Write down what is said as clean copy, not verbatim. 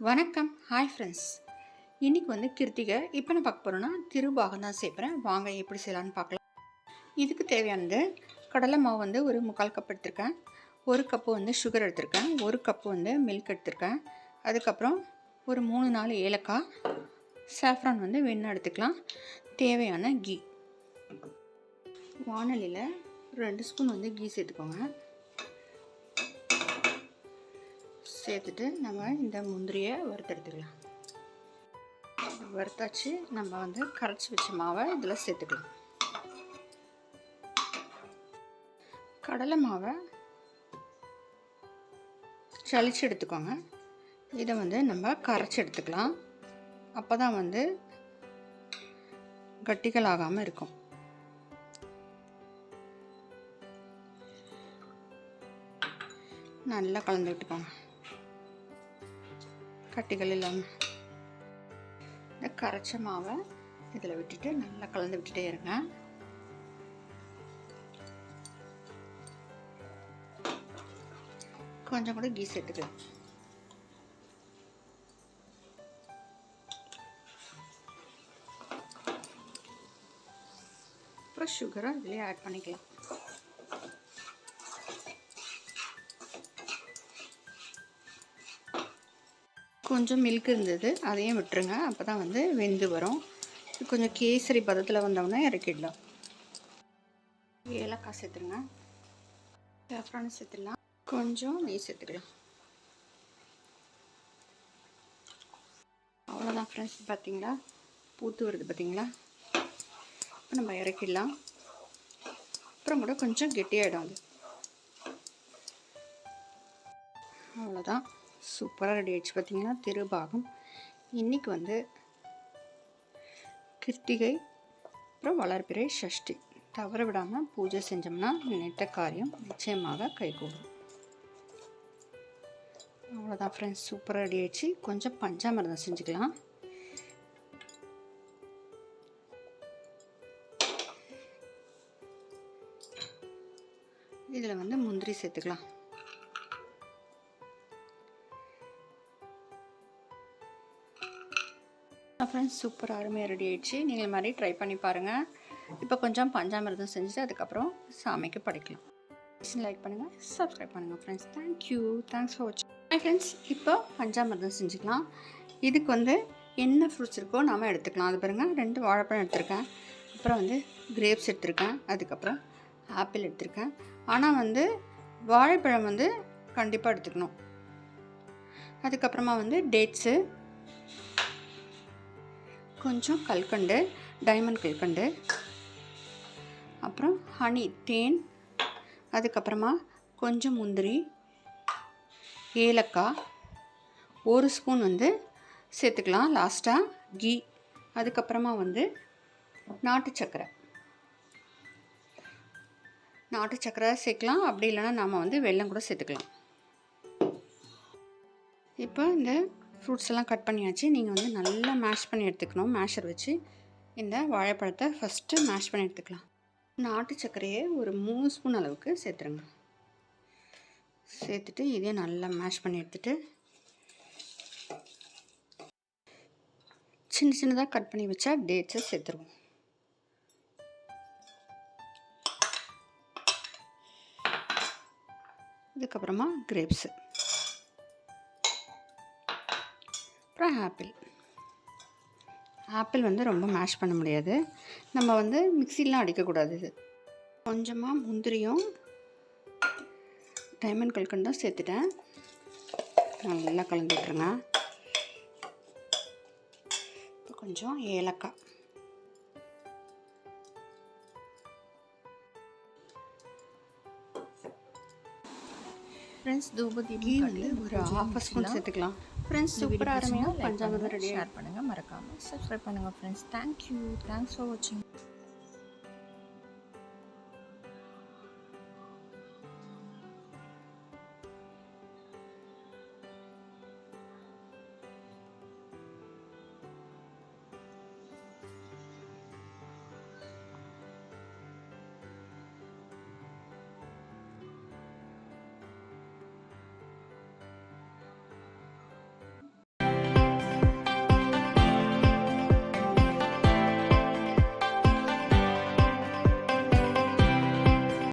வணக்கம். Hi friends. இன்றைக்கி வந்து கிருத்திகை. இப்போ நான் பார்க்க போகிறோன்னா திருபாகம் தான் சேர்க்குறேன். வாங்க எப்படி செய்யலான்னு பார்க்கலாம். இதுக்கு தேவையானது கடலை மாவு வந்து ஒரு 3/4 கப் எடுத்திருக்கேன். 1 கப்பு வந்து சுகர் எடுத்திருக்கேன். 1 கப்பு வந்து மில்க் எடுத்திருக்கேன். அதுக்கப்புறம் ஒரு 3-4 ஏலக்காய், சாஃப்ரான் வந்து வேணும்னா எடுத்துக்கலாம். தேவையான கீ. வானலியில் 2 ஸ்பூன் வந்து கீ சேர்த்துக்கோங்க. சேர்த்துட்டு நம்ம இந்த முந்திரியை வறுத்தெடுத்துக்கலாம். வறுத்தாச்சு. நம்ம வந்து கரைச்சி வச்ச மாவை இதில் சேர்த்துக்கலாம். கடலை மாவை சளிச்சு எடுத்துக்கோங்க. இதை வந்து நம்ம கரைச்சி எடுத்துக்கலாம். அப்போ தான் வந்து கட்டிகள் ஆகாமல் இருக்கும். நல்லா கலந்து விட்டுக்கோங்க, கட்டிகள் இல்லாமல். இந்த கரைச்ச மாவை இதில் விட்டுட்டு நல்லா கலந்து விட்டுட்டே இருங்க. கொஞ்சம் கூட கீ சேர்த்துக்கலாம். அப்புறம் சுகரை இதிலே ஆட் பண்ணிக்கலாம். கொஞ்சம் மில்க் இருந்தது, அதையும் விட்டுருங்க. அப்போ தான் வந்து வெந்து வரும். கொஞ்சம் கேசரி பதத்தில் வந்தோடனே இறக்கிடலாம். ஏலக்காய் சேர்த்துருங்க. சாஃப்ரான் சேர்த்துடலாம். கொஞ்சம் நெய் சேர்த்துக்கலாம். அவ்வளோதான் ஃப்ரெண்ட்ஸ். பார்த்தீங்களா, பூத்து வருது பார்த்தீங்களா. இப்போ நம்ம இறக்கிடலாம். அப்புறம் கூட கொஞ்சம் கெட்டியாகிடும் அது. அவ்வளோதான், சூப்பராக ரெடி ஆகிடுச்சு. பார்த்தீங்கன்னா திருபாகம். இன்றைக்கி வந்து கிருத்திகை, அப்புறம் வளர்பிறை சஷ்டி. தவற விடாமல் பூஜை செஞ்சோம்னா நினைத்த காரியம் நிச்சயமாக கைகூடும். அவ்வளோதான் ஃப்ரெண்ட்ஸ், சூப்பராக ரெடி ஆகிடுச்சு. கொஞ்சம் பஞ்சாமிர்தம் செஞ்சுக்கலாம். இதில் வந்து முந்திரி சேர்த்துக்கலாம். ஃப்ரெண்ட்ஸ், சூப்பராக அருமையாக ரெடி ஆகிடுச்சு. நீங்கள் மாதிரி ட்ரை பண்ணி பாருங்கள். இப்போ கொஞ்சம் பஞ்சாமிர்தம் செஞ்சுட்டு அதுக்கப்புறம் சாமிக்கு படைக்கலாம். லைக் பண்ணுங்கள், சப்ஸ்கிரைப் பண்ணுங்கள் ஃப்ரெண்ட்ஸ். தேங்க்ஸ் ஃபார் வாட்சிங். ஹாய் ஃப்ரெண்ட்ஸ், இப்போ பஞ்சாமிர்தம் செஞ்சுக்கலாம். இதுக்கு வந்து என்ன ஃப்ரூட்ஸ் இருக்கோ நாம் எடுத்துக்கலாம். அது பாருங்கள், 2 வாழைப்பழம் எடுத்திருக்கேன். அப்புறம் வந்து கிரேப்ஸ் எடுத்திருக்கேன். அதுக்கப்புறம் ஆப்பிள் எடுத்திருக்கேன். ஆனால் வந்து வாழைப்பழம் வந்து கண்டிப்பாக எடுத்துக்கணும். அதுக்கப்புறமா வந்து டேட்ஸு, கொஞ்சம் கல்கண்டு, டைமண்ட் கல்கண்டு, அப்புறம் ஹனி, தேன், அதுக்கப்புறமா கொஞ்சம் முந்திரி, ஏலக்காய், 1 ஸ்பூன் வந்து சேர்த்துக்கலாம். லாஸ்ட்டாக கீ, அதுக்கப்புறமா வந்து நாட்டு சர்க்கரை சேர்க்கலாம். அப்படி இல்லைன்னா நாம் வந்து வெல்லம் கூட சேர்த்துக்கலாம். இப்போ இந்த ஃப்ரூட்ஸ் எல்லாம் கட் பண்ணியாச்சு. நீங்கள் வந்து நல்லா மேஷ் பண்ணி எடுத்துக்கணும். மேஷர் வச்சு இந்த வாழைப்பழத்தை ஃபஸ்ட்டு மேஷ் பண்ணி எடுத்துக்கலாம். நாட்டு சர்க்கரையை ஒரு 3 ஸ்பூன் அளவுக்கு சேர்த்துருங்க. சேர்த்துட்டு இதே நல்லா மேஷ் பண்ணி எடுத்துகிட்டு சின்ன சின்னதாக கட் பண்ணி வச்சா டேட்ஸை சேர்த்துருவோம். இதுக்கப்புறமா கிரேப்ஸு, அப்புறம் ஆப்பிள் வந்து ரொம்ப மேஷ் பண்ண முடியாது. நம்ம வந்து மிக்சிலாம் அடிக்கக்கூடாது. இது கொஞ்சமாக முந்திரியும் டைமண்ட் கல்கண்டும் சேர்த்துட்டேன். நல்லா கலந்து விட்டுருங்க. இப்போ கொஞ்சம் ஏலக்காய், ஃப்ரெண்ட்ஸ், தூபதி வந்து ஒரு 1/2 ஸ்பூன் சேர்த்துக்கலாம். ஃப்ரெண்ட்ஸ், சூப்பராக அருமையாக பஞ்சாமிர்தம் ரெடி. ஷேர் பண்ணுங்கள், மறக்காமல் சப்ஸ்கிரைப் பண்ணுங்கள் ஃப்ரெண்ட்ஸ். தேங்க்ஸ் ஃபார் வாட்சிங்.